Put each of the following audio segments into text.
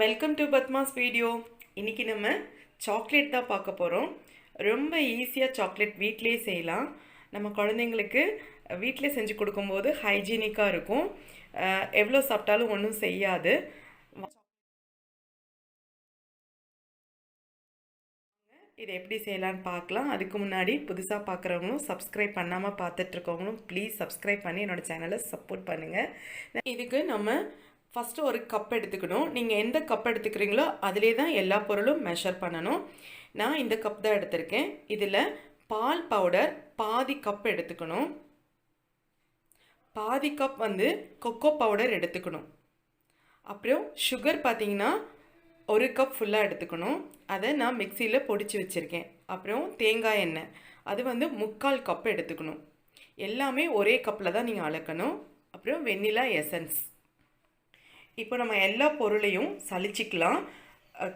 Welcome to Padma's video. இன்றைக்கி நம்ம chocolate தான் பார்க்க போகிறோம். ரொம்ப ஈஸியாக சாக்லேட் வீட்டிலே செய்யலாம். நம்ம குழந்தைங்களுக்கு வீட்டிலே செஞ்சு கொடுக்கும்போது ஹைஜீனிக்காக இருக்கும். எவ்வளோ சாப்பிட்டாலும் ஒன்றும் செய்யாது. இதை எப்படி செய்யலான்னு பார்க்கலாம். அதுக்கு முன்னாடி புதுசாக பார்க்குறவங்களும் சப்ஸ்கிரைப் பண்ணாமல் பார்த்துட்ருக்கவங்களும் ப்ளீஸ் சப்ஸ்கிரைப் பண்ணி என்னோடய சேனலை சப்போர்ட் பண்ணுங்கள். இதுக்கு நம்ம ஃபஸ்ட்டு ஒரு கப் எடுத்துக்கணும். நீங்கள் எந்த கப் எடுத்துக்கிறீங்களோ அதிலே தான் எல்லா பொருளும் மெஷர் பண்ணணும். நான் இந்த கப் தான் எடுத்திருக்கேன். இதில் பால் பவுடர் பாதி கப் எடுத்துக்கணும். பாதி கப் கொக்கோ பவுடர் எடுத்துக்கணும். அப்புறம் சுகர் பார்த்திங்கன்னா ஒரு கப் ஃபுல்லாக எடுத்துக்கணும். அதை நான் மிக்சியில் பொடிச்சு வச்சுருக்கேன். அப்புறம் தேங்காய் எண்ணெய் அது 3/4 கப் எடுத்துக்கணும். எல்லாமே ஒரே கப்பில் தான் நீங்கள் அளக்கணும். அப்புறம் வெண்ணிலா எசன்ஸ். இப்போ நம்ம எல்லா பொருளையும் சலிச்சிக்கலாம்.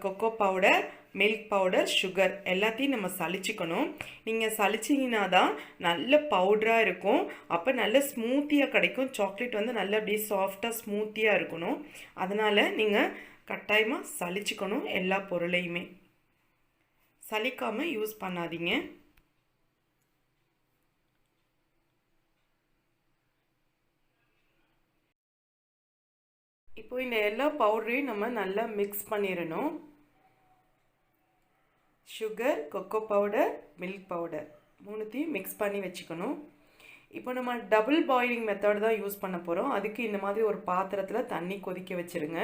Cocoa powder, milk powder, sugar எல்லாத்தையும் நம்ம சலிச்சிக்கணும். நீங்கள் சலிச்சிங்கன்னா தான் நல்ல பவுடராக இருக்கும். அப்போ நல்ல ஸ்மூத்தியாக கிடைக்கும். சாக்லேட் நல்ல அப்படியே சாஃப்டாக ஸ்மூத்தியாக இருக்கணும். அதனால் நீங்கள் கட்டாயமாக சலிச்சிக்கணும். எல்லா பொருளையுமே சலிக்காமல் யூஸ் பண்ணாதீங்க. இப்போ இந்த எல்லா பவுடரையும் நம்ம நல்லா மிக்ஸ் பண்ணிடணும். Sugar, kho kho powder, milk powder மூணுத்தையும் மிக்ஸ் பண்ணி வச்சுக்கணும். இப்போ நம்ம டபுள் பாயிலிங் மெத்தட் தான் யூஸ் பண்ண போகிறோம். அதுக்கு இந்த மாதிரி ஒரு பாத்திரத்தில் தண்ணி கொதிக்க வச்சுருங்க.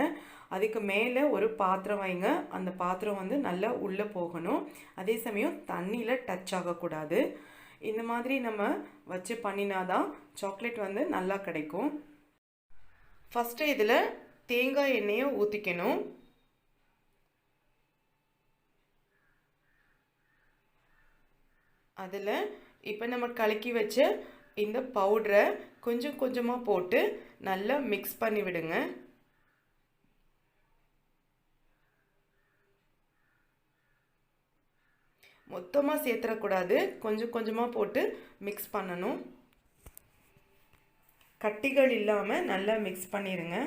அதுக்கு மேலே ஒரு பாத்திரம் வைங்க. அந்த பாத்திரம் நல்லா உள்ளே போகணும். அதே சமயம் தண்ணியில் டச் ஆகக்கூடாது. இந்த மாதிரி நம்ம வச்சு பண்ணினாதான் சாக்லேட் நல்லா கிடைக்கும். ஃபஸ்ட்டு இதில் தேங்காய் எண்ணெயை ஊற்றிக்கணும். அதில் இப்போ நம்ம கலக்கி வச்ச இந்த பவுடரை கொஞ்சம் கொஞ்சமாக போட்டு நல்லா மிக்ஸ் பண்ணி விடுங்க. மொத்தமாக சேர்த்துடக்கூடாது. கொஞ்சம் கொஞ்சமாக போட்டு மிக்ஸ் பண்ணணும். கட்டிகள் இல்லாமல் நல்லா மிக்ஸ் பண்ணிடுங்க.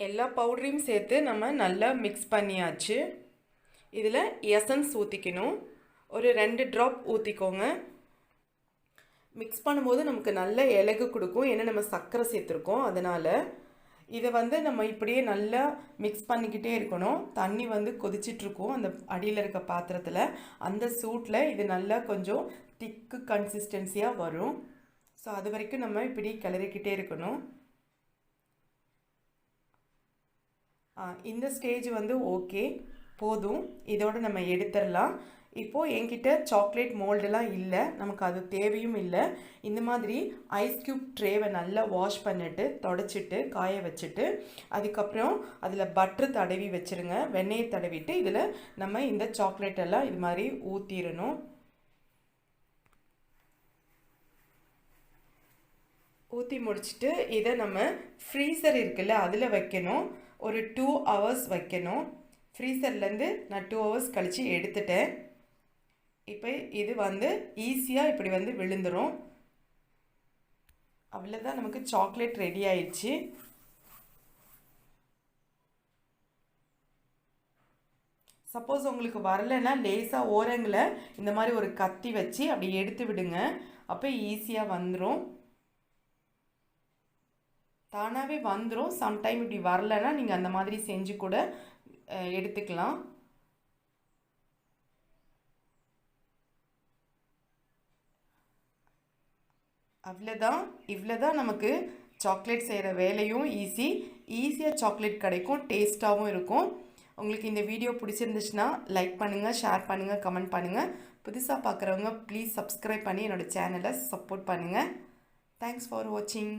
எல்லா பவுடரையும் சேர்த்து நம்ம நல்லா மிக்ஸ் பண்ணியாச்சு. இதில் எசன்ஸ் ஊற்றிக்கணும். ஒரு 2 ட்ராப் ஊற்றிக்கோங்க. மிக்ஸ் பண்ணும்போது நமக்கு நல்ல இலகு கொடுக்கும். ஏன்னா நம்ம சர்க்கரை சேர்த்துருக்கோம். அதனால் இதை நம்ம இப்படியே நல்லா மிக்ஸ் பண்ணிக்கிட்டே இருக்கணும். தண்ணி கொதிச்சிட்ருக்கும் அந்த அடியில் இருக்க பாத்திரத்தில். அந்த சூட்டில் இது நல்லா கொஞ்சம் திக்கு கன்சிஸ்டன்சியாக வரும். ஸோ அது வரைக்கும் நம்ம இப்படி கிளறிக்கிட்டே இருக்கணும். இந்த ஸ்டேஜ் ஓகே போதும். இதோடு நம்ம எடுத்துடலாம். இப்போது என்கிட்ட சாக்லேட் மோல்டெல்லாம் இல்லை, நமக்கு அது தேவையும் இல்லை. இந்த மாதிரி ஐஸ் க்யூப் ட்ரேவை நல்லா வாஷ் பண்ணிவிட்டு தொடச்சிட்டு காய வச்சுட்டு அதுக்கப்புறம் அதில் பட்ரு தடவி வச்சுருங்க. வெண்ணெயை தடவிட்டு இதில் நம்ம இந்த சாக்லேட் எல்லாம் இது மாதிரி ஊற்றிடணும். ஊற்றி முடிச்சுட்டு இதை நம்ம ஃப்ரீசர் இருக்குல்ல அதில் வைக்கணும். ஒரு 2 hours வைக்கணும். ஃப்ரீசர்லேருந்து நான் 2 hours கழித்து எடுத்துட்டேன். இப்போ இது ஈஸியாக இப்படி விழுந்துடும். அவ்வளோதான், நமக்கு சாக்லேட் ரெடி ஆயிடுச்சு. சப்போஸ் உங்களுக்கு வரலைன்னா லேசாக ஓரங்களை இந்த மாதிரி ஒரு கத்தி வச்சு அப்படி எடுத்து விடுங்க. அப்போ ஈஸியாக வந்துடும். தானாகவே வந்துடும். சம்டைம் இப்படி வரலைன்னா நீங்கள் அந்த மாதிரி செஞ்சு கூட எடுத்துக்கலாம். அவ்வளோதான். இவ்வளோதான் நமக்கு சாக்லேட் செய்கிற வேலையும் ஈஸியாக சாக்லேட் கிடைக்கும். டேஸ்ட்டாகவும் இருக்கும். உங்களுக்கு இந்த வீடியோ பிடிச்சிருந்துச்சுன்னா லைக் பண்ணுங்கள், ஷேர் பண்ணுங்கள், கமெண்ட் பண்ணுங்கள். புதுசாக பார்க்குறவங்க ப்ளீஸ் சப்ஸ்கிரைப் பண்ணி என்னோடய சேனலை சப்போர்ட் பண்ணுங்கள். தேங்க்ஸ் ஃபார் வாட்சிங்.